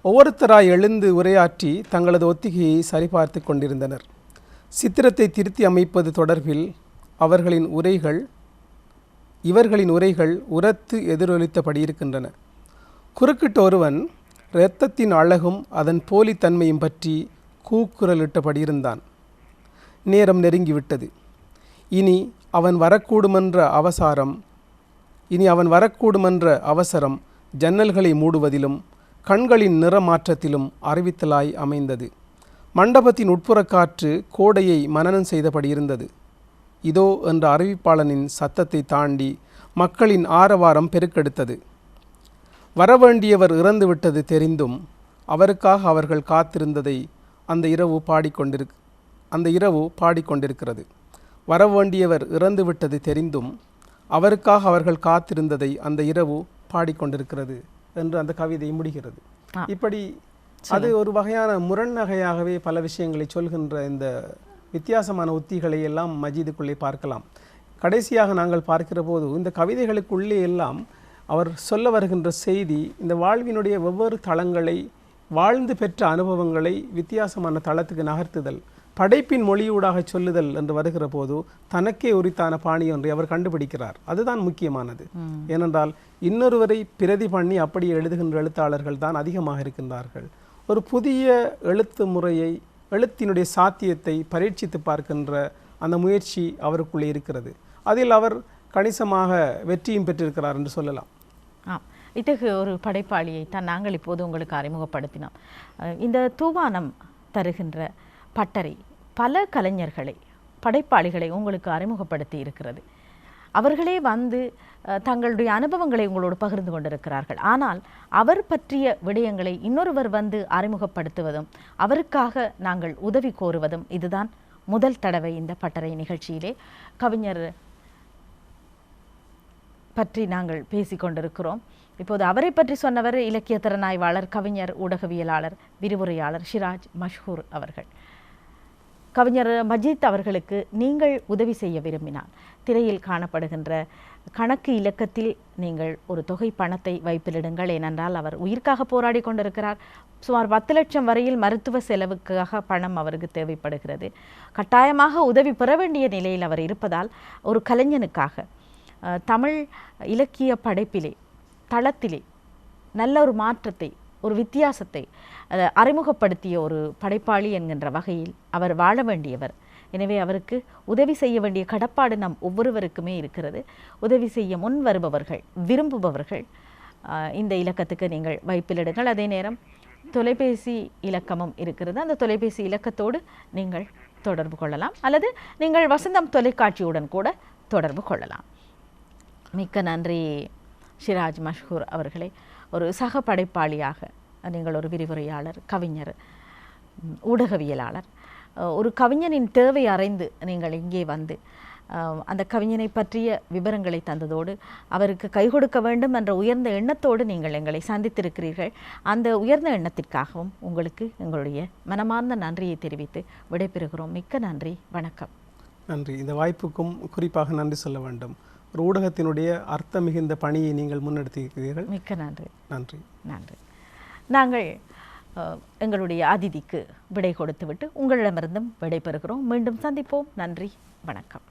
ஒவ்வொருத்தராய் எழுந்து உரையாற்றி தங்களது ஒத்திகையை சரிபார்த்து கொண்டிருந்தனர். சித்திரத்தை திருத்தி அமைப்பது தொடர்பில் இவர்களின் உரைகள் உரத்து எதிரொலித்தபடி இருக்கின்றன. குறுக்கிட்ட ஒருவன் இரத்தத்தின் அழகும் அதன் போலித்தன்மையும் பற்றி கூக்குரலிட்டபடி இருந்தான். நேரம் நெருங்கிவிட்டது. இனி அவன் வரக்கூடுமென்ற அவசரம் ஜன்னல்களை மூடுவதிலும் கண்களின் நிறமாற்றத்திலும் அறிவித்தலாய் அமைந்தது. மண்டபத்தின் உட்புற காற்று கோடையை மனனம் செய்தபடி இருந்தது. இதோ என்ற அறிவிப்பாளனின் சத்தத்தை தாண்டி மக்களின் ஆரவாரம் பெருக்கெடுத்தது. வரவேண்டியவர் இறந்துவிட்டது தெரிந்தும் அவருக்காக அவர்கள் காத்திருந்ததை அந்த இரவு பாடிக்கொண்டிருக்கிறது. வரவேண்டியவர் இறந்துவிட்டது தெரிந்தும் அவருக்காக அவர்கள் காத்திருந்ததை அந்த இரவு பாடிக்கொண்டிருக்கிறது என்று அந்த கவிதை முடிகிறது. இப்படி அது ஒரு வகையான முரண்நகையாகவே பல விஷயங்களை சொல்கின்ற இந்த வித்தியாசமான உத்திகளை எல்லாம் மஜீதுக்குள்ளே பார்க்கலாம். கடைசியாக நாங்கள் பார்க்கிற போது இந்த கவிதைகளுக்குள்ளே எல்லாம் அவர் சொல்ல வருகின்ற செய்தி இந்த வாழ்வினுடைய வெவ்வேறு தளங்களை, வாழ்ந்து பெற்ற அனுபவங்களை வித்தியாசமான தளத்துக்கு நகர்த்துதல், படைப்பின் மொழியூடாக சொல்லுதல் என்று வருகிற போது தனக்கே உரித்தான பாணி ஒன்றை அவர் கண்டுபிடிக்கிறார். அதுதான் முக்கியமானது. ஏனென்றால் இன்னொருவரை பிரதி பண்ணி அப்படியே எழுதுகின்ற எழுத்தாளர்கள் தான் அதிகமாக இருக்கின்றார்கள். ஒரு புதிய எழுத்து முறையை, எழுத்தினுடைய சாத்தியத்தை பரீட்சித்து பார்க்கின்ற அந்த முயற்சி அவருக்குள்ளே இருக்கிறது. அதில் அவர் கணிசமாக வெற்றியும் பெற்றிருக்கிறார் என்று சொல்லலாம். இத்தகைய ஒரு படைப்பாளியை தான் நாங்கள் இப்போது உங்களுக்கு அறிமுகப்படுத்தினோம். இந்த தூவானம் தருகின்ற பட்டறை பல கலைஞர்களை, படைப்பாளிகளை உங்களுக்கு அறிமுகப்படுத்தி இருக்கிறது. அவர்களே வந்து தங்களுடைய அனுபவங்களை உங்களோடு பகிர்ந்து கொண்டிருக்கிறார்கள். ஆனால் அவர் பற்றிய விடயங்களை இன்னொருவர் வந்து அறிமுகப்படுத்துவதும், அவருக்காக நாங்கள் உதவி கோருவதும் இதுதான் முதல் தடவை இந்த பட்டறை நிகழ்ச்சியிலே. கவிஞர் பற்றி நாங்கள் பேசிக்கொண்டிருக்கிறோம். இப்போது அவரை பற்றி சொன்னவர் இலக்கிய திறனாய்வாளர், கவிஞர், ஊடகவியலாளர், விரிவுரையாளர் ஷிராஜ் மஷ்ஹூர் அவர்கள். கவிஞர் மஜீத் அவர்களுக்கு நீங்கள் உதவி செய்ய விரும்பினால் திரையில் காணப்படுகின்ற கணக்கு இலக்கத்தில் நீங்கள் ஒரு தொகை பணத்தை வைப்பிலிடுங்கள். ஏனென்றால் அவர் உயிர்க்காக போராடி கொண்டிருக்கிறார். சுமார் 10 லட்சம் வரையில் மருத்துவ செலவுக்காக பணம் அவருக்கு தேவைப்படுகிறது. கட்டாயமாக உதவி பெற வேண்டிய நிலையில் அவர் இருப்பதால் ஒரு கலைஞனுக்காக தமிழ் இலக்கிய படைப்பிலே, தளத்திலே நல்ல ஒரு மாற்றத்தை, ஒரு வித்தியாசத்தை அறிமுகப்படுத்திய ஒரு படைப்பாளி என்கின்ற வகையில் அவர் வாழ வேண்டியவர். எனவே அவருக்கு உதவி செய்ய வேண்டிய கடப்பாடு நம் ஒவ்வொருவருக்குமே இருக்கிறது. உதவி செய்ய முன் வருபவர்கள், விரும்புபவர்கள் இந்த இலக்கத்துக்கு நீங்கள் வைப்பிலிடுங்கள். அதே நேரம் தொலைபேசி இலக்கமும் இருக்கிறது. அந்த தொலைபேசி இலக்கத்தோடு நீங்கள் தொடர்பு கொள்ளலாம், அல்லது நீங்கள் வசந்தம் தொலைக்காட்சியுடன் கூட தொடர்பு கொள்ளலாம். மிக்க நன்றி ஷிராஜ் மஷ்ஹூர் அவர்களே. ஒரு சக படைப்பாளியாக நீங்கள் ஒரு விரிவுரையாளர், கவிஞர், ஊடகவியலாளர், ஒரு கவிஞனின் தேவை அறிந்து நீங்கள் இங்கே வந்து அந்த கவிஞனை பற்றிய விவரங்களை தந்ததோடு அவருக்கு கை கொடுக்க வேண்டும் என்ற உயர்ந்த எண்ணத்தோடு நீங்கள் எங்களை சந்தித்திருக்கிறீர்கள். அந்த உயர்ந்த எண்ணத்திற்காகவும் உங்களுக்கு எங்களுடைய மனமார்ந்த நன்றியை தெரிவித்து விடைபெறுகிறோம். மிக்க நன்றி, வணக்கம். நன்றி. இந்த வாய்ப்புக்கும் குறிப்பாக நன்றி சொல்ல வேண்டும். ஒரு ஊடகத்தினுடைய அர்த்தம் மிகுந்த பணியை நீங்கள் முன்னெடுத்திருக்கிறீர்கள். மிக்க நன்றி. நன்றி. நன்றி. நாங்கள் எங்களுடைய அதிதிக்கு விடை கொடுத்துவிட்டு உங்களிடமிருந்தும் விடை பெறுகிறோம். மீண்டும் சந்திப்போம். நன்றி, வணக்கம்.